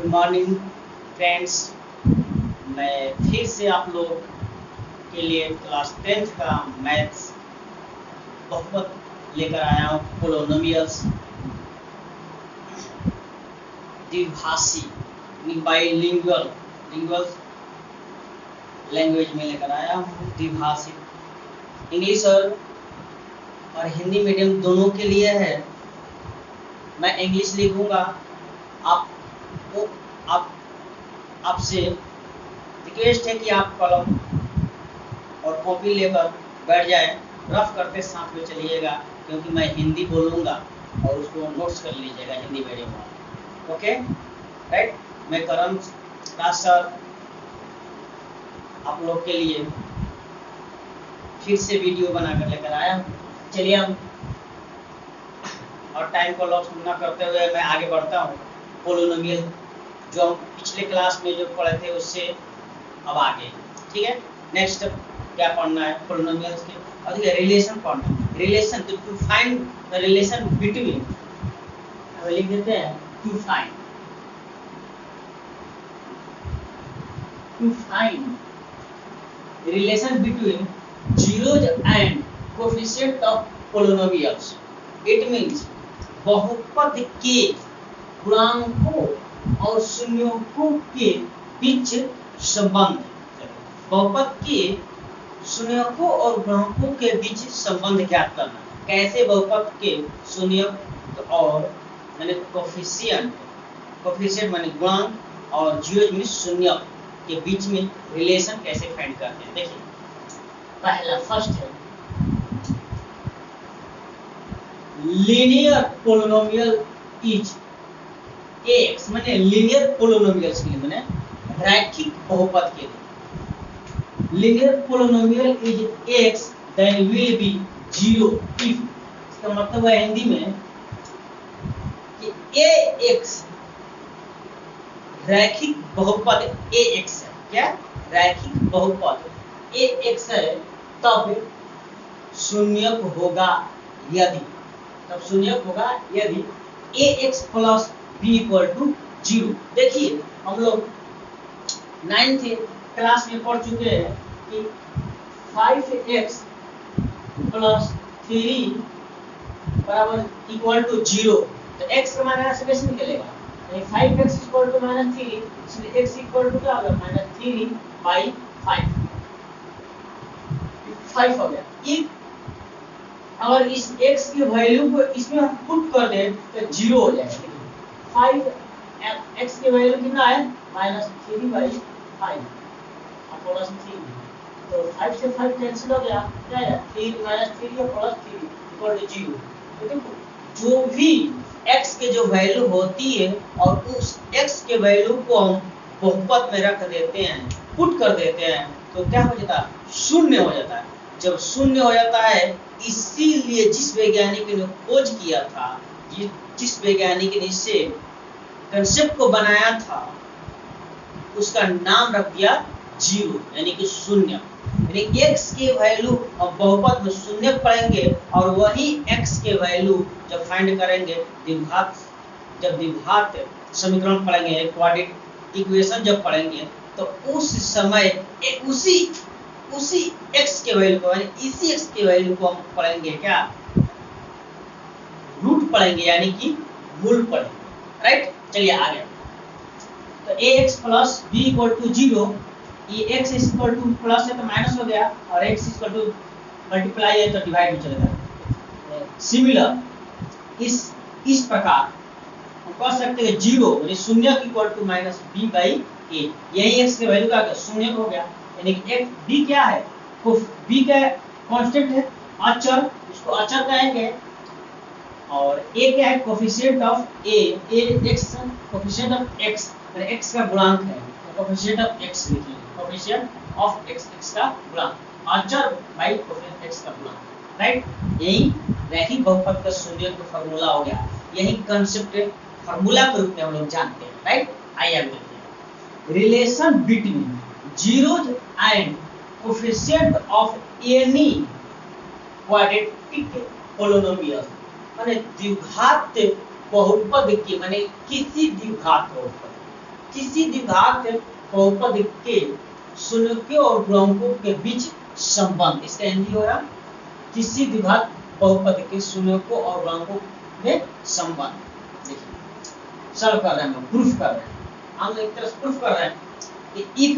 Morning friends, मैं फिर से आप लोग के लिए क्लास 10th का मैथ्स बहुपद लेकर आया हूँ। पोलिनोमियल्स द्विभाषी बाइलिंगुअल लैंग्वेज में लेकर आया हूँ। द्विभाषी इंग्लिश और हिंदी मीडियम दोनों के लिए है। मैं इंग्लिश लिखूंगा, आपसे रिक्वेस्ट है कि आप कलम और कॉपी लेकर बैठ जाएं, रफ करते साथ में चलिएगा, क्योंकि मैं हिंदी बोलूँगा और उसको नोट्स कर लीजिएगा हिंदी मीडियम में। Okay right. मैं करण राज सर आप लोग के लिए फिर से वीडियो बनाकर लेकर आया हूँ। चलिए हम और टाइम को लॉस न करते हुए मैं आगे बढ़ता हूँ। पोलिनोमियल जो हम पिछले क्लास में जो पढ़े थे उससे अब आगे, ठीक है। नेक्स्ट क्या पढ़ना है पोलिनोमियल्स के, और रिलेशन पढ़ना है। Relation to find the relation between, लिख देते हैं to find relation between zeros and coefficient of polynomials. It means बहुपद के गुणांकों और शून्यों के बीच संबंध। बहुपद के शून्यों और गुणांकों के बीच संबंध ज्ञात करना। कैसे बहुपद के शून्य और माने कोफिशिएंट माने गुणांक और जीरो माने शून्य के बीच में रिलेशन कैसे फाइंड करते हैं। देखिए पहला फर्स्ट है लीनियर पोलिनोमियल इज एक्स, माने लीनियर पोलिनोमियल्स के लिए माने रैखिक बहुपद के लिए linear polynomial is x then will be zero if, इसका मतलब है हिंदी में कि ए एक्स रैखिक बहुपद ए एक्स है। क्या रैखिक बहुपद ए एक्स है तब शून्य होगा यदि, a x plus b equal to zero. देखिए हम लोग 9th क्लास में पढ़ चुके हैं कि 5x प्लस 3 बराबर इक्वल टू जीरो, तो x का मान ऐसे कैसे निकलेगा, 5x इक्वल टू -3, इसलिए x इक्वल टू क्या होगा -3/5 हो गया। इफ अगर इस x की वैल्यू को इसमें हम पुट कर दें तो जीरो हो जाएगा। 5x की वैल्यू कितना है -3/5 प्लस 3, तो 5 से 5 कैंसिल हो गया, क्या है 3 -3 और +3 इक्वल टू 0। तो देखो जो भी x के जो वैल्यू होती है और उस x के वैल्यू को हम बहुपद में रख देते हैं, पुट कर देते हैं, तो क्या हो जाता है, शून्य हो जाता है। जब शून्य हो जाता है, इसीलिए जिस वैज्ञानिक ने खोज किया था, जिस वैज्ञानिक ने इसे कंसेप्ट को बनाया था, उसका नाम रख दिया जीरो, यानी कि शून्य। यानी x के वैल्यू हम बहुपद में शून्य पढ़ेंगे और वही x के वैल्यू जब फाइंड करेंगे जब द्विघात समीकरण पढ़ेंगे, क्वाड्रेटिक इक्वेशन जब पढ़ेंगे, तो उस समय उसी x के वैल्यू को, यानी इसी x के वैल्यू को हम पढ़ेंगे क्या, रूट पढ़ेंगे, यानी कि मूल पढ़ेंगे। राइट, चलिए आगे। तो ax plus b equal to 0, ये x इक्वल टू प्लस है तो माइनस हो गया, और x इक्वल टू मल्टीप्लाई है तो डिवाइड में चलेगा। सिमिलर इस प्रकार हम कह सकते हैं 0 यानी शून्य इक्वल टू -b/a, यही x के वैल्यू का शून्य हो गया, यानी कि एक b क्या है, b का कांस्टेंट है, अचर, इसको अचर कहेंगे, और a क्या है, coefficient of x, coefficient of x यानी x का गुणांक है, कोफिशिएंट ऑफ x लिखिए, कोफिशिएंट ऑफ x का गुणांक, अचर बाई कोफिशिएंट x का गुणांक। राइट, यही रैखिक बहुपद का शून्य का फार्मूला हो गया, यही कांसेप्ट फार्मूला के रूप में हम लोग जानते हैं। राइट, आइए आगे देखिए। Relation between zeros and coefficient of any quadratic polynomial, माने द्विघात बहुपद के, माने किसी द्विघात बहुपद, किसी द्विघात बहुपद के शून्यों और गुणांकों के बीच संबंध, इसका हिंदी होगा किसी द्विघात बहुपद के शून्यों और गुणांकों में संबंध। देखिए सॉल्व कर रहे हैं, हम प्रूफ कर रहे हैं, हम एक तरह से प्रूफ कर रहे हैं कि if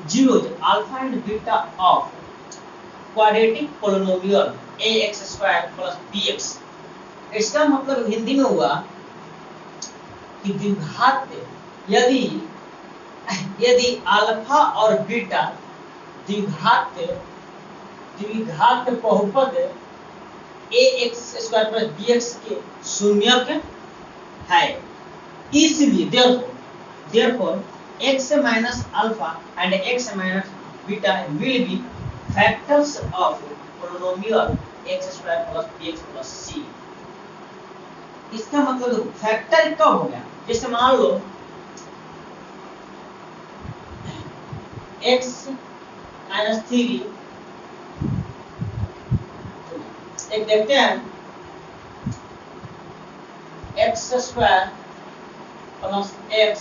zeros alpha and beta of quadratic polynomial ax² plus bx, इसका मतलब हिंदी में हुआ कि द्विघात यदि अल्फा और बीटा द्विघात बहुपद ax² प्लस bx के शून्यक है, इसलिए therefore x minus alpha and x minus beta will be factors of polynomial x² plus bx plus c। इसका मतलब फैक्टर कब हो गया, जैसे मान लो x minus 3, एक देखते हैं x² plus x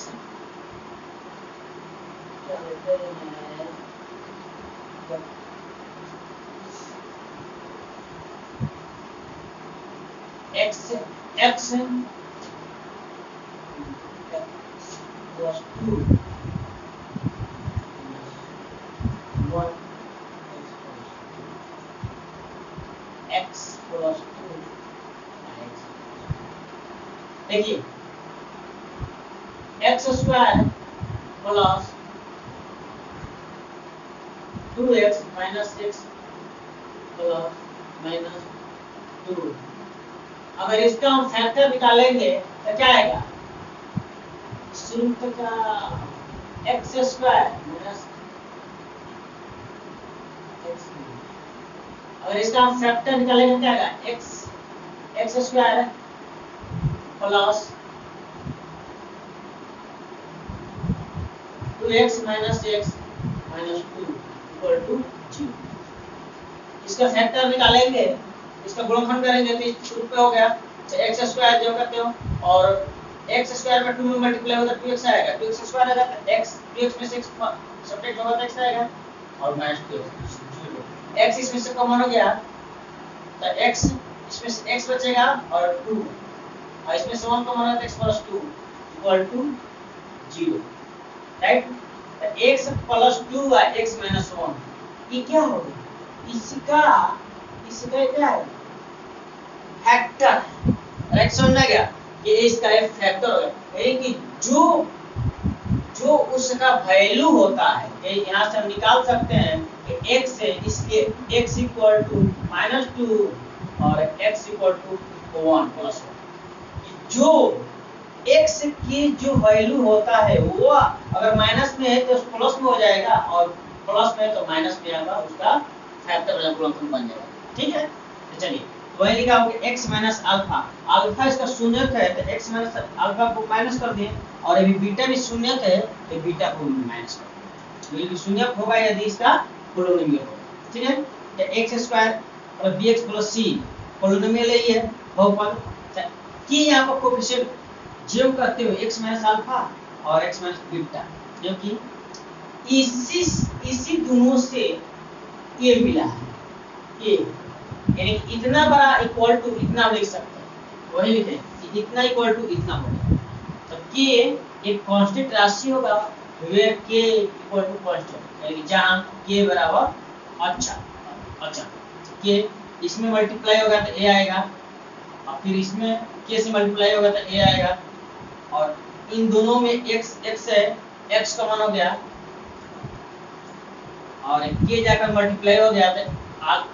x plus 2 x plus 2। देखिए x² plus 2x minus x plus minus 2, अगर इसका हम फैक्टर निकालेंगे तो क्या आएगा, सूत्र का x² माइनस x, अगर इसका हम फैक्टर निकालेंगे क्या आएगा, x² plus 2x minus x minus 2 equal to 0। इसका फैक्टर निकालेंगे, इसका गुणनखंड करेंगे तो इस रूप में हो गया, तो x² जो करते हो और x² में 2 में मल्टीप्लाई होगा 2x आएगा, 2x² आएगा तो x 2x में से x सब्ट्रैक्ट होगा तो x आएगा और माइनस 2x, x इसमें से कॉमन हो गया तो x इसमें से x बचेगा और 2 और इसमें से 1 कॉमन होगा तो x plus 2 equal to 0, right. तो x प्लस 2 और x माइनस 1 ये क्या होगा, इसका क्या है फैक्टर, राइट, समझना गया कि इसका एक फैक्टर होगा, यानी कि जो उसका वैल्यू होता है, यहाँ से हम निकाल सकते हैं कि x है, इसलिए x इक्वल टू -2 और x इक्वल टू 1 प्लस 1, जो x की जो वैल्यू होता है वो अगर माइनस में है तो प्लस में हो जाएगा और प्लस में है तो माइनस में आएगा, उसका फैक्टर बन जाएगा, ठीक है। तो चलिए वही लिखा होगा x माइनस अल्फा, अल्फा इसका शून्यक है तो x माइनस अल्फा को माइनस कर दिए और अभी बीटा भी शून्यक है तो बीटा को माइनस कर दिए, तो ये शून्यक होगा यदि इसका पोलिनोमियल होगा, ठीक है। तो x² और bx प्लस c पोलिनोमियल ही है बहुपद कि यहाँ पर कोएफिशिएंट जो करते हो x माइनस अल्फा और x माइनस बीटा, क्योंकि इसी दोनों से ये मिला है, ये यानी इतना बड़ा इक्वल टू इतना लिख सकते हैं, वही लिखे कि इतना इक्वल टू इतना होगा, तो k एक कांस्टेंट राशि होगा where k equal to constant, यानी जहां k बराबर अच्छा k इसमें मल्टीप्लाई होगा तो a आएगा और फिर इसमें k से मल्टीप्लाई होगा तो a आएगा और इन दोनों में x है, x कॉमन हो गया और k जाकर मल्टीप्लाई हो गया तो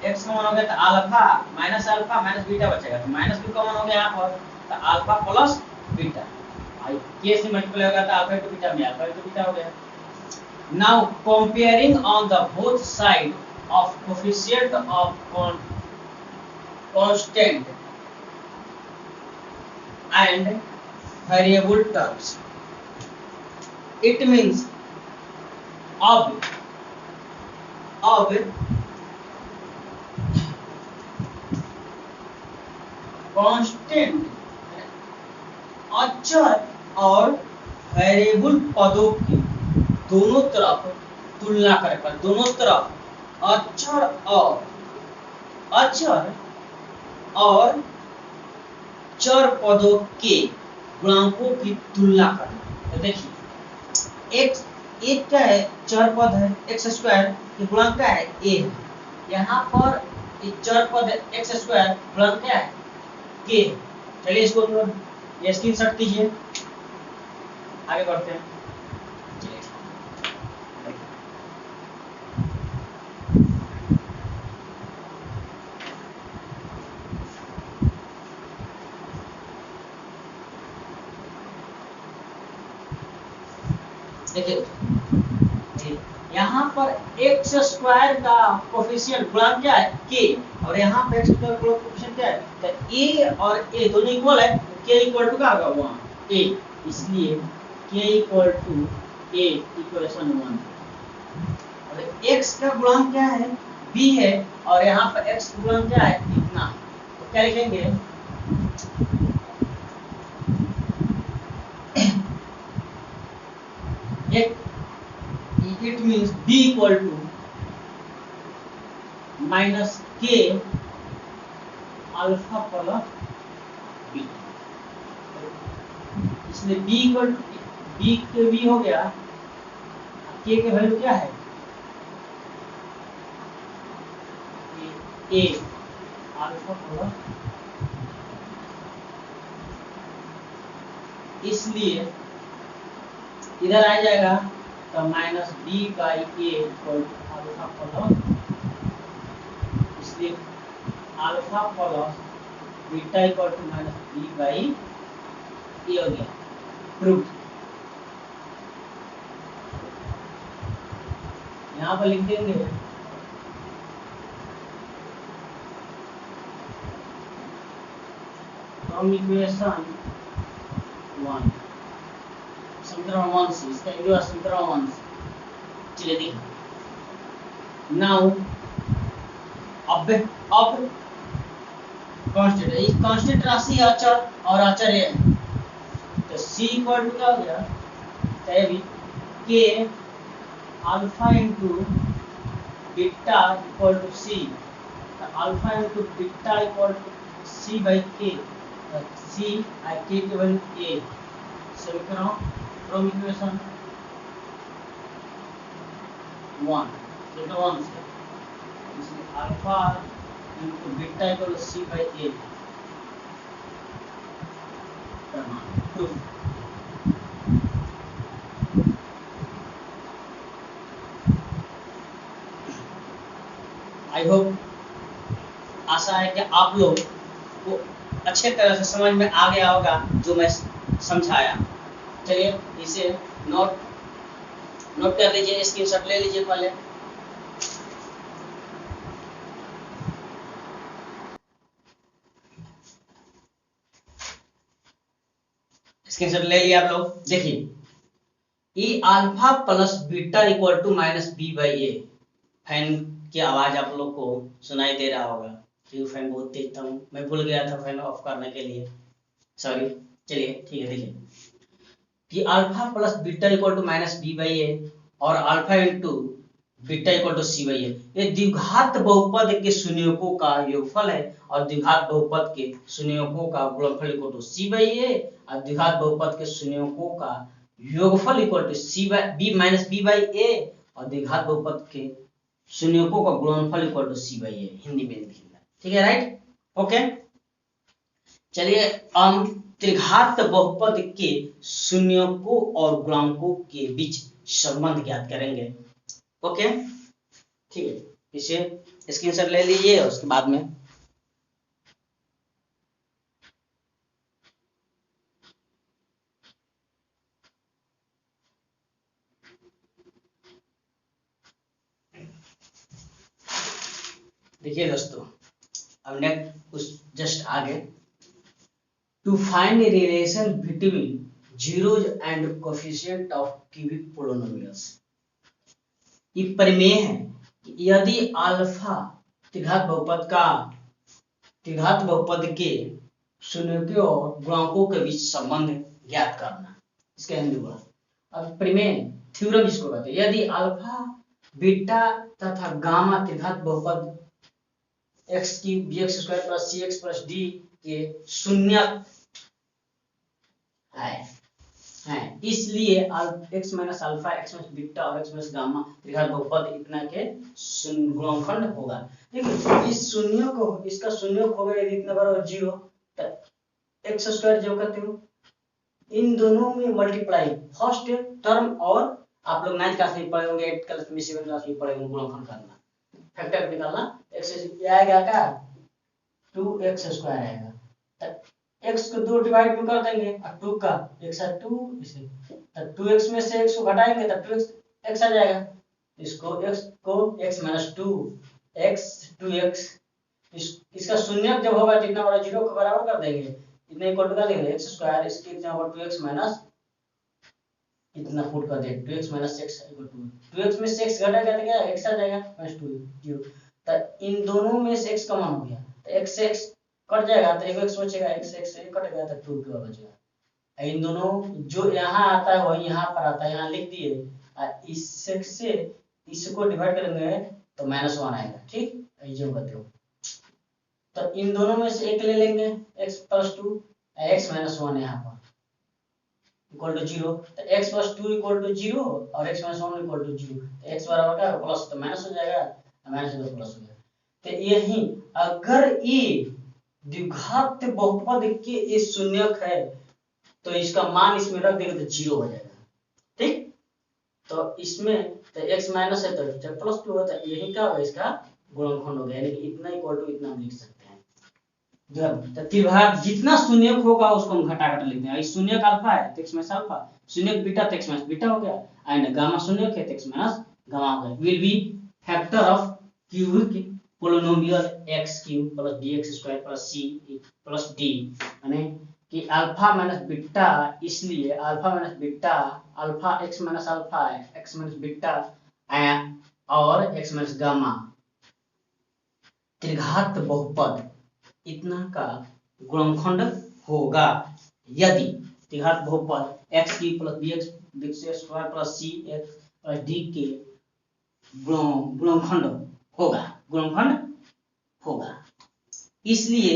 x कॉमन हो गया तो अल्फा माइनस बीटा बचेगा, तो माइनस भी कॉमन हो गया यहाँ पर तो अल्फा प्लस बीटा, k से मल्टीप्लाई होगा तो अल्फा टू बीटा में अल्फा टू बीटा हो गया। Now comparing on the both side of coefficient of constant and variable terms, it means अब कांस्टेंट अचर और वेरिएबल पदों की दोनों तरफ तुलना कर, दोनों तरफ अक्षर और चर पदों के गुणांकों की तुलना करना। तो देखिए एक क्या है, चर पद है एक्स स्क्वायर, ये गुणांक क्या है ए है। यहाँ पर एक चर पद है एक्स स्क्वायर, गुणांक क्या है के। चलिए इसको ये स्क्रीनशॉट कीजिए, आगे बढ़ते हैं। देखिए यहाँ पर एक्स स्क्वायर का कोफिशिएंट गुणांक क्या है के, और यहाँ पे एक्स स्क्वायर का कोफिशिएंट क्या है, तो ए और ए दोनों इक्वल है, के इक्वल टू क्या होगा वहाँ ए, इसलिए के इक्वल टू ए इक्वेशन 1। और एक्स का गुणांक क्या है बी है, और यहाँ पर एक्स का गुणांक क्या है इतना, तो क्या लिखेंगे it means b equal to minus k alpha plus b, इसलिए b इक्वल टू b के b हो गया, k के वैल्यू क्या है a अल्फा प्लस, इसलिए इधर आ जाएगा तो minus b by a equal to alpha plus, इसलिए alpha plus beta equal to minus b by a हो गया प्रूफ। यहाँ पर लिख देंगे फ्रॉम इक्वेशन 1 समीकरण 1 से, इसका एरिया समीकरण 1 से। चलिए देखिए नाउ अब कांस्टेंट है, कांस्टेंट राशि अचर और अचर है, तो c इक्वल टू क्या हो गया चाहे भी k alpha into beta equal to c, alpha into beta equal to c by k, c आई के की वैल्यू ए, समीकरण फ्रॉम इक्वेशन 1 से, इसमें alpha into beta equal to c by a proof. I hope, आशा है कि आप लोग को अच्छे तरह से समझ में आ गया होगा जो मैं समझाया। चलिए इसे नोट कर लीजिए, स्क्रीनशॉट ले लीजिए पहले। स्क्रीनशॉट ले लिया आप लोग। देखिए ई alpha plus beta equal to minus b by a. Fan की आवाज आप लोग को सुनाई दे रहा होगा क्योंकि फैन बहुत तेज था, मैं भूल गया था फैन ऑफ करने के लिए, सॉरी। चलिए ठीक है, देखिए कि alpha plus beta equal to minus b by a और alpha into beta equal to c by a, ये द्विघात बहुपद के शून्यकों का योगफल है, और द्विघात बहुपद के शून्यकों का गुणनफल equal to c by a, और द्विघात बहुपद के शून्यकों का योगफल equal to c by b minus b by a, और द्विघात बहुपद के शून्यकों का गुणनफल equal to c by a. Hindi में लिखना, ठीक है, राइट, ओके। चलिए हम त्रिघात बहुपद के शून्यकों और गुणांकों के बीच संबंध ज्ञात करेंगे, ओके, ठीक है। इसे स्क्रीनशॉट ले लीजिए, उसके बाद में देखिए दोस्तों, अब नेक्स्ट कुछ जस्ट आगे, to find a relation between zeros and coefficient of cubic polynomials। ये प्रमेय है कि यदि अल्फा त्रिघात बहुपद के शून्यकों और गुणांकों के बीच संबंध ज्ञात करना, इसका हिंदी वर्ड अब प्रमेय थ्योरम इसको कहते हैं। यदि अल्फा बीटा तथा गामा त्रिघात बहुपद एक्स की bx square plus c x plus D के शून्य है इसलिए x minus alpha x minus beta और एक्स माइनस गामा त्रिघात बहुपद इतना के गुणनखंड होगा। देखिए इस शून्य को इसका शून्य हो गया यदि इतना बराबर 0 तो एक्स स्क्वायर जो करते हो इन दोनों में मल्टीप्लाई फर्स्ट टर्म और आप लोग 9th क्लास में पढ़े होंगे 8th क्लास में 7th क्लास में पढ़े होंगे गुणनखंड करना फैक्टर निकालना x ये आएगा क्या 2x स्क्वायर आएगा तो x को 2 डिवाइड में कर देंगे और 2 का x है 2 इसे तो 2x में से x को घटाएंगे तो 2x x आ जाएगा इसको x को x - 2 x 2x इसका शून्य जब होगा तो इतना बड़ा 0 को बराबर कर देंगे इतने इक्वल टू का लेंगे x स्क्वायर इसके एग्जांपल 2x माइनस इतना पुट कर दे 2x - x equal to 2x में से x घटेगा तो क्या x आ जाएगा -2 0 तो इन दोनों में से x कॉमन हो गया तो x से x कट जाएगा तो एक x बचेगा x से x से कट गया तो 2 क्या बचेगा। इन दोनों जो यहाँ आता है वही यहाँ पर आता है यहाँ लिख दिए और इस से इसको डिवाइड करेंगे तो -1 आएगा ठीक ये बताते हो तो इन दोनों में से एक ले लेंगे x + 2 x - 1 यहाँ पर इक्वल टू 0 तो x + 2 इक्वल टू 0 और x - 1 इक्वल टू 0 तो x बराबर क्या प्लस तो माइनस हो जाएगा माइनस तो प्लस हो जाएगा। तो यही अगर ये द्विघात बहुपद के ये शून्यक है तो इसका मान इसमें रख देंगे तो 0 हो जाएगा ठीक तो इसमें तो x माइनस है तो जब +2 होता है यही क्या होगा इसका गुणनखंड हो गया यानी कि इतना इक्वल टू इतना हम लिख सकते हैं। तो त्रिघात जितना शून्यक होगा उसको हम घटा लिखते हैं। शून्यक अल्फा है तो x माइनस अल्फा शून्यक बीटा तो x माइनस बीटा हो गया एंड गामा शून्यक है तो x माइनस गामा हो गया will be factor of cubic polynomial x³ + dx² + c + d यानी कि अल्फा माइनस बीटा इसलिए alpha minus beta alpha x minus alpha x minus beta और x माइनस गामा त्रिघात बहुपद इतना का गुणनखंड होगा यदि त्रिघात बहुपद x³ + bx² + c + d के गुणनखंड होगा इसलिए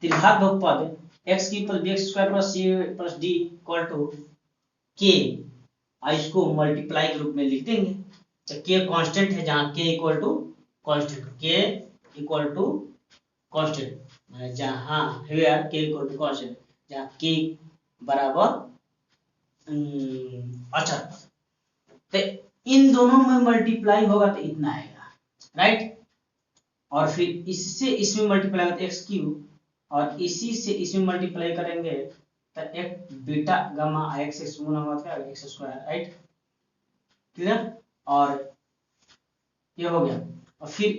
त्रिघात बहुपद x³ + bx² + c + d = k इसको मल्टीप्लाई के रूप में लिख देंगे तो k कांस्टेंट है जहां k कांस्टेंट जहां हियर k कांस्टेंट जहां k बराबर अचर तो इन दोनों में मल्टीप्लाई होगा तो इतना आएगा राइट और फिर इससे इसमें मल्टीप्लाई होगा तो x³ और इसी से इसमें मल्टीप्लाई करेंगे तो एक बीटा गामा x गुना होगा क्या x² राइट क्लियर और ये हो गया और फिर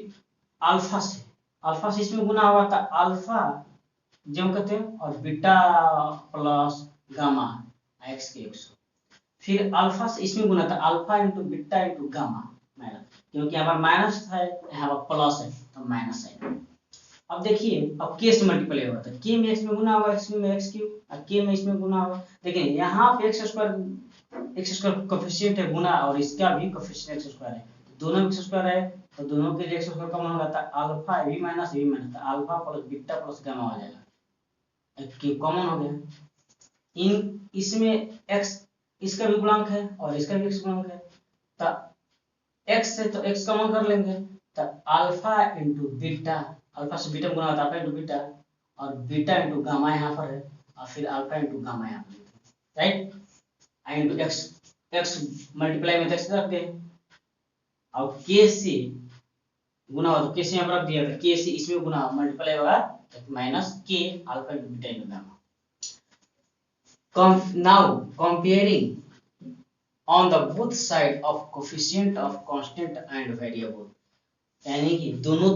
अल्फा से इसमें गुना होगा तो अल्फा जो कहते हैं और बीटा प्लस गामा x के 100 फिर अल्फा से इसमें गुना था अल्फा × बीटा × गामा माइनस क्योंकि यहाँ पर माइनस है यहाँ पर प्लस है तो माइनस है। अब देखिए अब k से मल्टीप्लाई होगा तो k में x में गुना होगा x में x³ और k में इसमें गुना होगा देखिए यहाँ पे x² कोएफिशिएंट है गुना और इसका भी कोएफिशिएंट x² है दोनों x² है तो दोनों के लिए x² कॉमन होगा तो अल्फा a माइनस तो alpha plus beta plus gamma हो जाएगा k कॉमन हो गया इन इसमें x इसका भी गुणांक है और इसका भी x गुणांक है तो x से तो x कॉमन कर लेंगे तो अल्फा × बीटा अल्फा से बीटा गुना होता है अल्फा × बीटा और बीटा × गामा यहाँ पर है और फिर अल्फा × गामा यहाँ पर राइट × x मल्टीप्लाई में x रख दे और k से गुना हो तो k से यहाँ पर रख दिया तो k से इसमें गुना मल्टीप्लाई होगा तो -k alpha × beta × gamma. Now comparing on the both side of coefficient of constant and variable यानी कि दोनों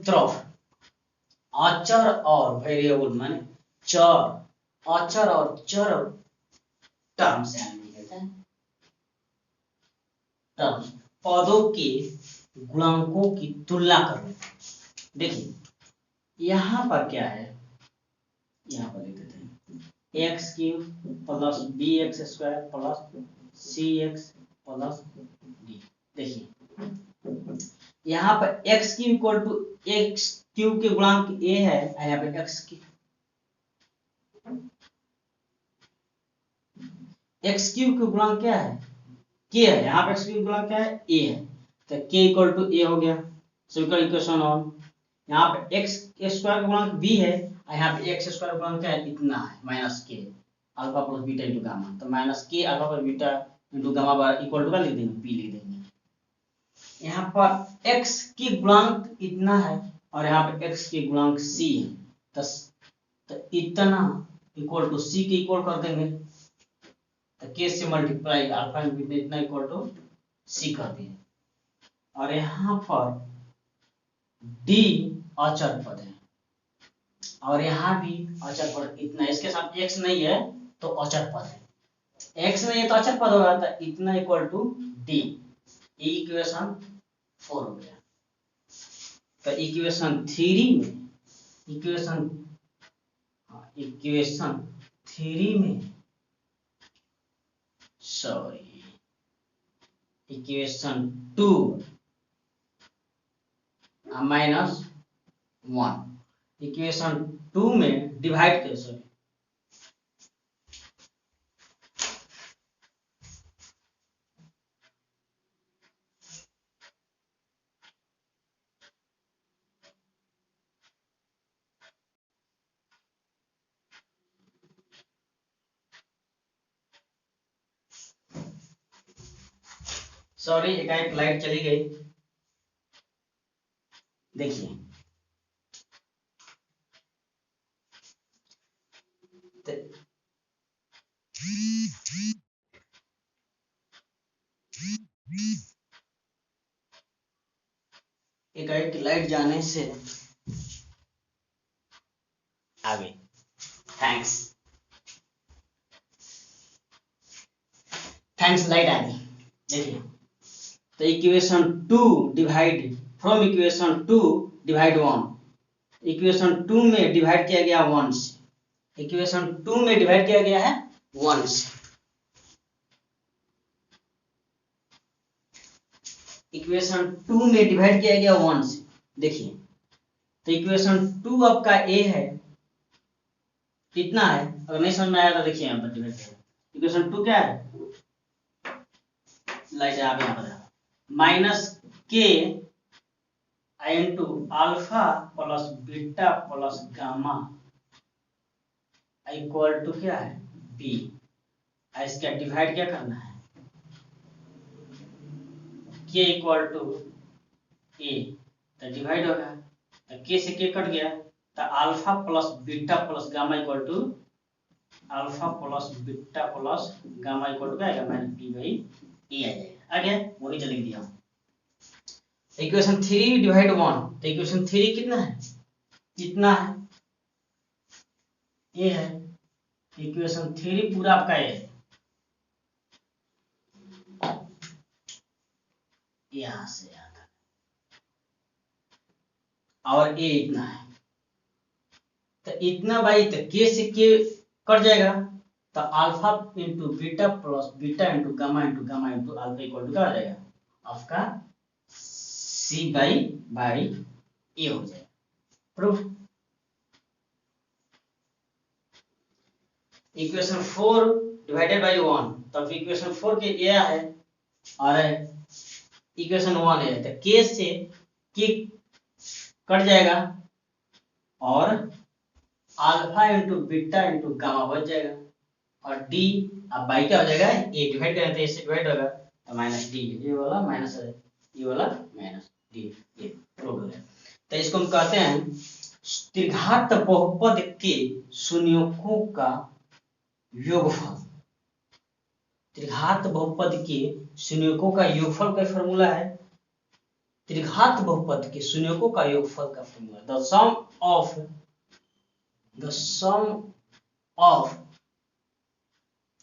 तरफ अचर और वेरिएबल माने अचर और चर टर्म्स टर्म्स पदों के गुणांकों की तुलना करो। देखिए यहाँ पर क्या है यहाँ पर लिख देते हैं x cube plus b x square plus c x plus d. देखिए यहाँ पर x cube equal to x cube के गुणांक ए है, यहाँ पे एक्स क्यूब के गुणांक क्या है, के है। यहाँ पे एक्स क्यूब गुणांक क्या है, ए है, तो के इक्वल टू ए हो गया, समीकरण इक्वेशन ऑन। यहाँ पे एक्स स्क्वायर का गुणांक बी है, यहाँ पे एक्स स्क्वायर गुणांक क्या है, इतना है minus k alpha plus beta into gamma, तो minus k alpha plus beta into gamma equal to क्या लिख देंगे, पी लिख देंगे। यहाँ पर x की गुणांक इतना है और यहाँ पे x की गुणांक c है, तो इतना इक्वल टू c के इक्वल कर देंगे, तो k से मल्टीप्लाई अल्फा बीटा इतना इक्वल टू c कर दिए। और यहाँ पर d अचर पद है और यहाँ भी अचर पद इतना, इसके साथ x नहीं है तो अचर पद है, x नहीं है तो अचर पद होगा, तो इतना इक्वल टू d। इक्वेशन 4 हो गया। तो इक्वेशन 3 में इक्वेशन 3 में सॉरी इक्वेशन 2 माइनस 1 इक्वेशन 2 में डिवाइड कर, सॉरी सॉरी एक लाइट चली गई। देखिए एक लाइट जाने से आ गई, थैंक्स लाइट आ गई। देखिए तो equation 2 divide from equation 2 divide 1, equation 2 में डिवाइड किया गया 1 से, इक्वेशन 2 में डिवाइड किया गया है 1 से, इक्वेशन 2 में डिवाइड किया गया 1 से। देखिए तो इक्वेशन 2 आपका ए है, कितना है, अगर नहीं समझ में आया तो देखिए यहाँ पर डिवाइड करें। इक्वेशन 2 क्या है, लाइट यहाँ पर minus k into alpha plus beta plus gamma equal to क्या है, बी। इसका डिवाइड क्या करना है, के इक्वल टू ए, तो डिवाइड होगा, तो के से के कट गया, तो alpha plus beta plus gamma equal to alpha plus beta plus gamma equal to क्या आएगा, माइनस बी बाई ए आ जाएगा। आ गया, वही लिख दिया। इक्वेशन 3 डिवाइड 1, तो इक्वेशन 3 कितना है, कितना है, ए है, इक्वेशन 3 पूरा आपका ए है, यहां से आता और ए इतना है, तो इतना बाई, तो के से के कट जाएगा, तो alpha into beta plus beta into gamma into alpha equal to क्या हो जाएगा, आपका सी बाई ए हो जाएगा। प्रूफ। इक्वेशन 4 डिवाइडेड बाई 1, तब इक्वेशन 4 के ए है और इक्वेशन 1 है, तो के से के कट जाएगा और alpha into beta into gamma बच जाएगा और डी अब बाई क्या हो जाएगा, ए डिवाइड करें तो ए से डिवाइड होगा, तो माइनस डी, ये वाला माइनस है, ये वाला माइनस डी, ये प्रूव हो गया। तो इसको हम कहते हैं त्रिघात बहुपद के शून्यकों का योगफल। त्रिघात बहुपद के शून्यकों का योगफल का फॉर्मूला है, त्रिघात बहुपद के शून्यकों का योगफल का formula, the sum of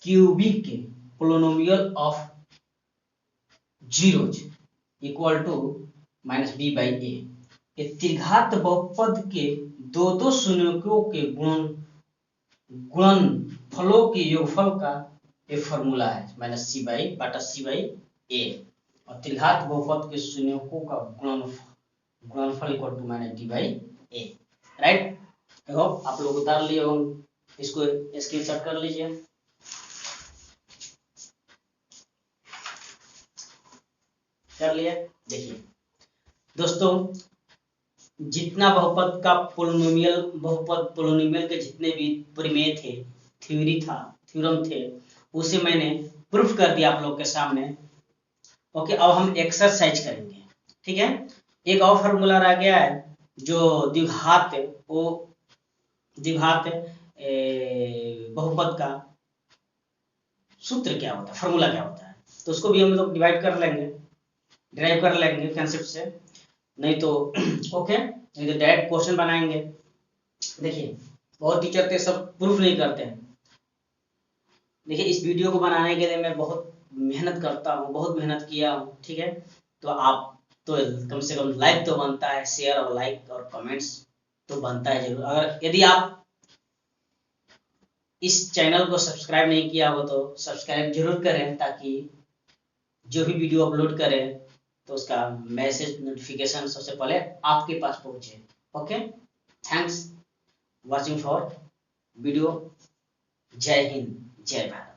cubic polynomial of zeros equal to minus b by a. त्रिघात बहुपद के दो शून्यकों के गुणनफलों के योगफल का ये फॉर्मूला है -c/c/a, और त्रिघात बहुपद के शून्यकों का गुणनफल इक्वल टू -d/a। राइट, देखो आप लोग उतार लिए हो, इसको स्क्रीनशॉट कर लीजिए। कर लिए। देखिए दोस्तों, जितना बहुपद का पोलिनोमियल के जितने भी प्रमेय थे, थ्योरम थे, उसे मैंने प्रूफ कर दिया आप लोग के सामने। ओके, अब हम एक्सरसाइज करेंगे। ठीक है, एक और फार्मूला रह गया है जो द्विघात बहुपद का सूत्र क्या होता है, फार्मूला क्या होता है, तो उसको भी हम लोग डिराइव कर लेंगे कंसेप्ट से, नहीं तो ओके, नहीं तो डायरेक्ट क्वेश्चन बनाएंगे। देखिए बहुत टीचर थे सब प्रूफ नहीं करते हैं। देखिए इस वीडियो को बनाने के लिए मैं बहुत मेहनत करता हूँ, बहुत मेहनत किया हूँ। ठीक है, तो आप तो कम से कम लाइक तो बनता है, शेयर और लाइक और कमेंट्स तो बनता है जरूर। अगर यदि आप इस चैनल को सब्सक्राइब नहीं किया हो तो सब्सक्राइब जरूर करें, ताकि जो भी वीडियो अपलोड करें तो उसका मैसेज नोटिफिकेशन सबसे पहले आपके पास पहुंचे। Okay, thanks watching for video. जय हिंद, जय भारत।